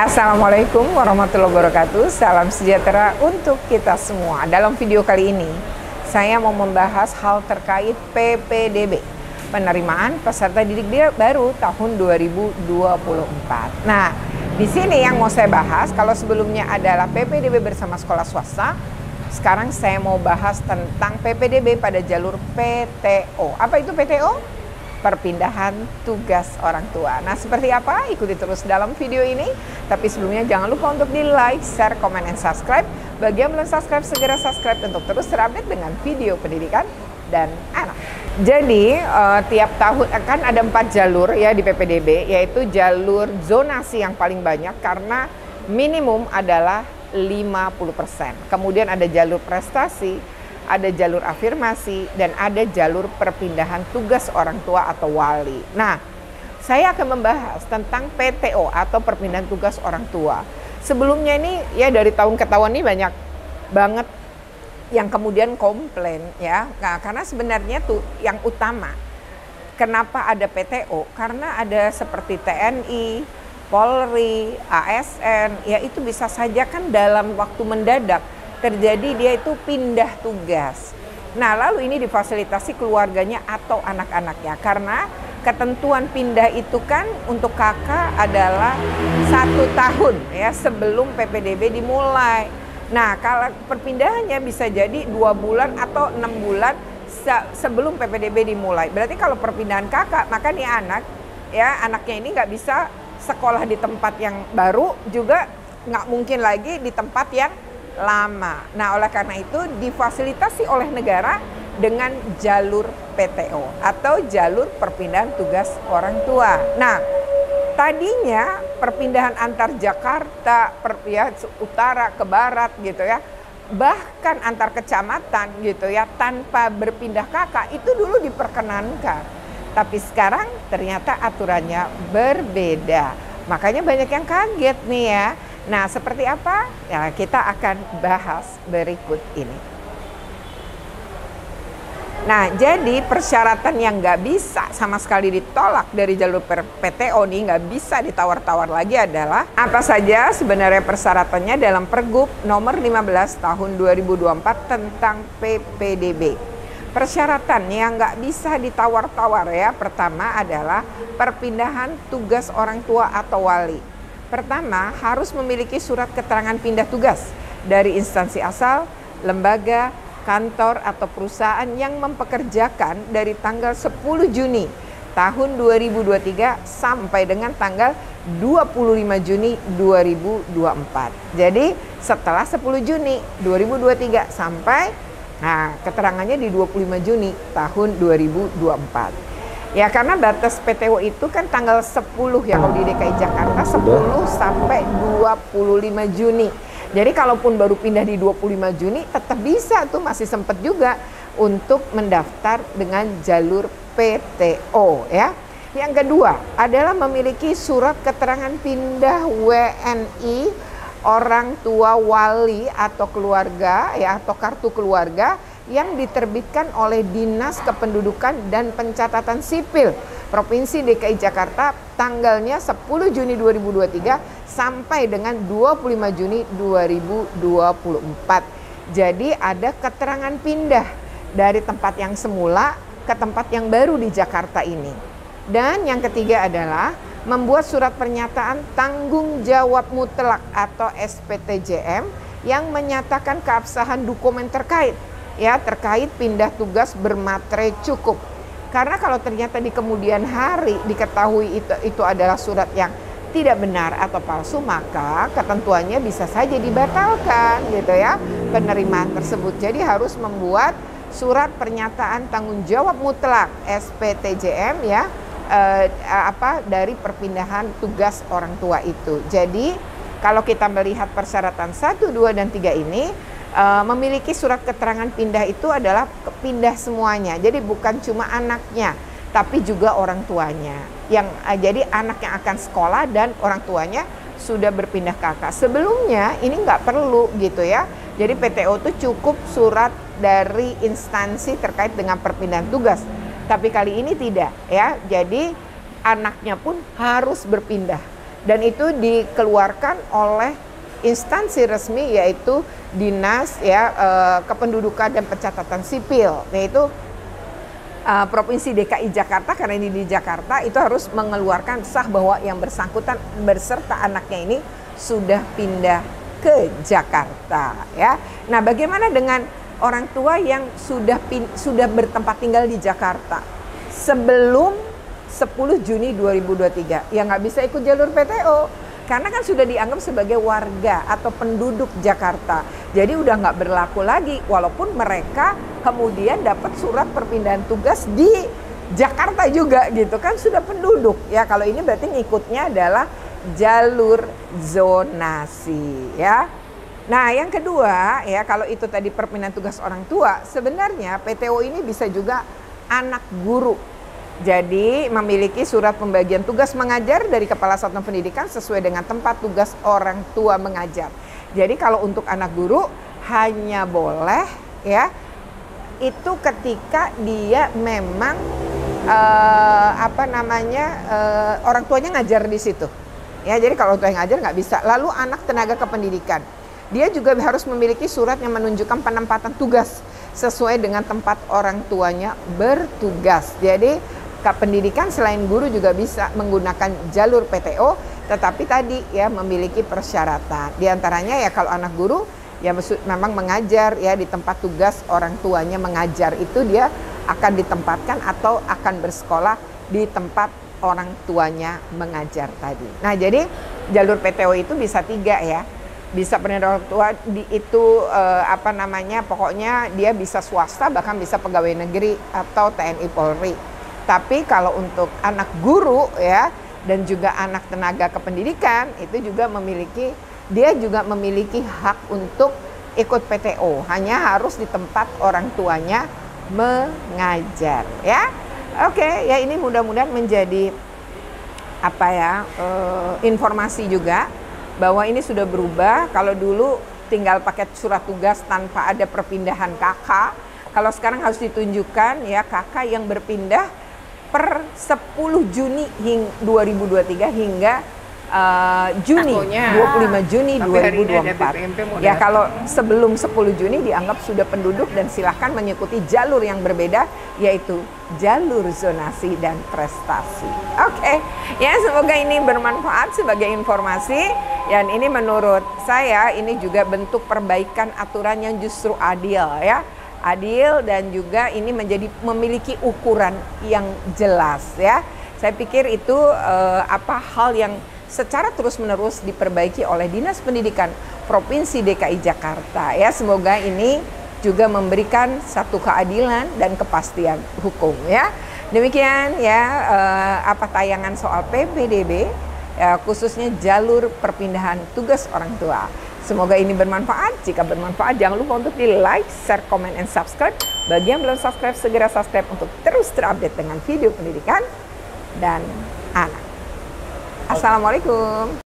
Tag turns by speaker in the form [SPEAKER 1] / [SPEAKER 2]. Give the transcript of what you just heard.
[SPEAKER 1] Assalamualaikum warahmatullahi wabarakatuh. Salam sejahtera untuk kita semua. Dalam video kali ini, saya mau membahas hal terkait PPDB, penerimaan peserta didik baru tahun 2024. Nah, di sini yang mau saya bahas, kalau sebelumnya adalah PPDB bersama sekolah swasta, sekarang saya mau bahas tentang PPDB pada jalur PTO. Apa itu PTO? Perpindahan tugas orang tua. Nah, seperti apa? Ikuti terus dalam video ini. Tapi sebelumnya jangan lupa untuk di like, share, komen, dan subscribe. Bagi yang belum subscribe, segera subscribe untuk terus terupdate dengan video pendidikan dan anak. Jadi tiap tahun akan ada 4 jalur ya di PPDB, yaitu jalur zonasi yang paling banyak karena minimum adalah 50%. Kemudian ada jalur prestasi, ada jalur afirmasi, dan ada jalur perpindahan tugas orang tua atau wali. Nah, saya akan membahas tentang PTO atau perpindahan tugas orang tua. Sebelumnya ini ya dari tahun ke tahun ini banyak banget yang kemudian komplain ya. Nah, karena sebenarnya tuh yang utama kenapa ada PTO? Karena ada seperti TNI, Polri, ASN, ya itu bisa saja kan dalam waktu mendadak terjadi dia itu pindah tugas. Nah, lalu ini difasilitasi keluarganya atau anak-anaknya karena ketentuan pindah itu kan untuk kakak adalah 1 tahun ya sebelum PPDB dimulai. Nah, kalau perpindahannya bisa jadi 2 bulan atau 6 bulan sebelum PPDB dimulai. Berarti kalau perpindahan kakak, maka nih anaknya ini nggak bisa sekolah di tempat yang baru, juga nggak mungkin lagi di tempat yang lama. Nah, oleh karena itu difasilitasi oleh negara dengan jalur PTO atau jalur perpindahan tugas orang tua. Nah, tadinya perpindahan antar Jakarta, utara ke barat gitu ya, bahkan antar kecamatan gitu ya, tanpa berpindah kakak itu dulu diperkenankan. Tapi sekarang ternyata aturannya berbeda. Makanya banyak yang kaget nih ya. Nah, seperti apa? Ya, kita akan bahas berikut ini. Nah, jadi persyaratan yang nggak bisa sama sekali ditolak dari jalur PTO nih, nggak bisa ditawar-tawar lagi adalah apa saja sebenarnya persyaratannya dalam Pergub nomor 15 tahun 2024 tentang PPDB. Persyaratan yang nggak bisa ditawar-tawar ya, pertama adalah perpindahan tugas orang tua atau wali. Pertama, harus memiliki surat keterangan pindah tugas dari instansi asal, lembaga, kantor, atau perusahaan yang mempekerjakan dari tanggal 10 Juni tahun 2023 sampai dengan tanggal 25 Juni 2024. Jadi setelah 10 Juni 2023 sampai, nah keterangannya di 25 Juni tahun 2024. Ya, karena batas PTO itu kan tanggal 10 ya kalau di DKI Jakarta, 10 sampai 25 Juni. Jadi kalaupun baru pindah di 25 Juni tetap bisa tuh, masih sempat juga untuk mendaftar dengan jalur PTO ya. Yang kedua adalah memiliki surat keterangan pindah WNI orang tua wali atau keluarga ya, atau kartu keluarga yang diterbitkan oleh Dinas Kependudukan dan Pencatatan Sipil Provinsi DKI Jakarta tanggalnya 10 Juni 2023 sampai dengan 25 Juni 2024. Jadi ada keterangan pindah dari tempat yang semula ke tempat yang baru di Jakarta ini. Dan yang ketiga adalah membuat surat pernyataan tanggung jawab mutlak atau SPTJM yang menyatakan keabsahan dokumen terkait pindah tugas bermaterai cukup. Karena kalau ternyata di kemudian hari diketahui itu adalah surat yang tidak benar atau palsu, maka ketentuannya bisa saja dibatalkan gitu ya, penerimaan tersebut. Jadi harus membuat surat pernyataan tanggung jawab mutlak SPTJM ya, dari perpindahan tugas orang tua itu. Jadi kalau kita melihat persyaratan 1, 2, dan 3 ini, memiliki surat keterangan pindah itu adalah pindah semuanya. Jadi bukan cuma anaknya, tapi juga orang tuanya. Jadi anak yang akan sekolah dan orang tuanya sudah berpindah kakak. Sebelumnya ini nggak perlu gitu ya. Jadi PTO itu cukup surat dari instansi terkait dengan perpindahan tugas. Tapi kali ini tidak ya. Jadi anaknya pun harus berpindah. dan itu dikeluarkan oleh instansi resmi yaitu Dinas Kependudukan dan Pencatatan Sipil, yaitu Provinsi DKI Jakarta. Karena ini di Jakarta, itu harus mengeluarkan sah bahwa yang bersangkutan berserta anaknya ini sudah pindah ke Jakarta, ya. Nah, bagaimana dengan orang tua yang sudah bertempat tinggal di Jakarta sebelum 10 Juni 2023? Ya nggak bisa ikut jalur PTO, karena kan sudah dianggap sebagai warga atau penduduk Jakarta. Jadi udah nggak berlaku lagi, walaupun mereka kemudian dapat surat perpindahan tugas di Jakarta juga gitu kan, sudah penduduk. Ya kalau ini berarti ngikutnya adalah jalur zonasi, ya. Nah, yang kedua, ya, kalau itu tadi perpindahan tugas orang tua, sebenarnya PTO ini bisa juga anak guru. Jadi memiliki surat pembagian tugas mengajar dari Kepala Satuan Pendidikan sesuai dengan tempat tugas orang tua mengajar. Jadi kalau untuk anak guru hanya boleh, ya, itu ketika dia memang orang tuanya ngajar di situ. Ya, jadi kalau orang tua yang ngajar nggak bisa. Lalu anak tenaga kependidikan, dia juga harus memiliki surat yang menunjukkan penempatan tugas sesuai dengan tempat orang tuanya bertugas. Jadi kependidikan selain guru juga bisa menggunakan jalur PTO, tetapi tadi ya memiliki persyaratan. Di antaranya ya kalau anak guru ya memang mengajar ya di tempat tugas orang tuanya mengajar, itu dia akan ditempatkan atau akan bersekolah di tempat orang tuanya mengajar tadi. Nah, jadi jalur PTO itu bisa 3 ya. Bisa pendidikan orang tua pokoknya dia bisa swasta, bahkan bisa pegawai negeri atau TNI Polri. Tapi kalau untuk anak guru ya dan juga anak tenaga kependidikan itu juga dia juga memiliki hak untuk ikut PTO, hanya harus di tempat orang tuanya mengajar, ya. Oke, ya ini mudah-mudahan menjadi informasi juga bahwa ini sudah berubah. Kalau dulu tinggal pakai surat tugas tanpa ada perpindahan kakak, kalau sekarang harus ditunjukkan ya kakak yang berpindah per 10 Juni 2023 hingga 25 Juni 2024. Ya kalau sebelum 10 Juni dianggap sudah penduduk dan silahkan mengikuti jalur yang berbeda, yaitu jalur zonasi dan prestasi. Oke, ya semoga ini bermanfaat sebagai informasi. Dan ini menurut saya ini juga bentuk perbaikan aturan yang justru adil ya. Adil dan juga ini memiliki ukuran yang jelas ya. Saya pikir itu hal yang secara terus-menerus diperbaiki oleh Dinas Pendidikan Provinsi DKI Jakarta ya. Semoga ini juga memberikan satu keadilan dan kepastian hukum ya. Demikian ya tayangan soal PPDB ya, khususnya jalur perpindahan tugas orang tua. Semoga ini bermanfaat. Jika bermanfaat jangan lupa untuk di like, share, comment, and subscribe. Bagi yang belum subscribe segera subscribe untuk terus terupdate dengan video pendidikan dan anak. Assalamualaikum.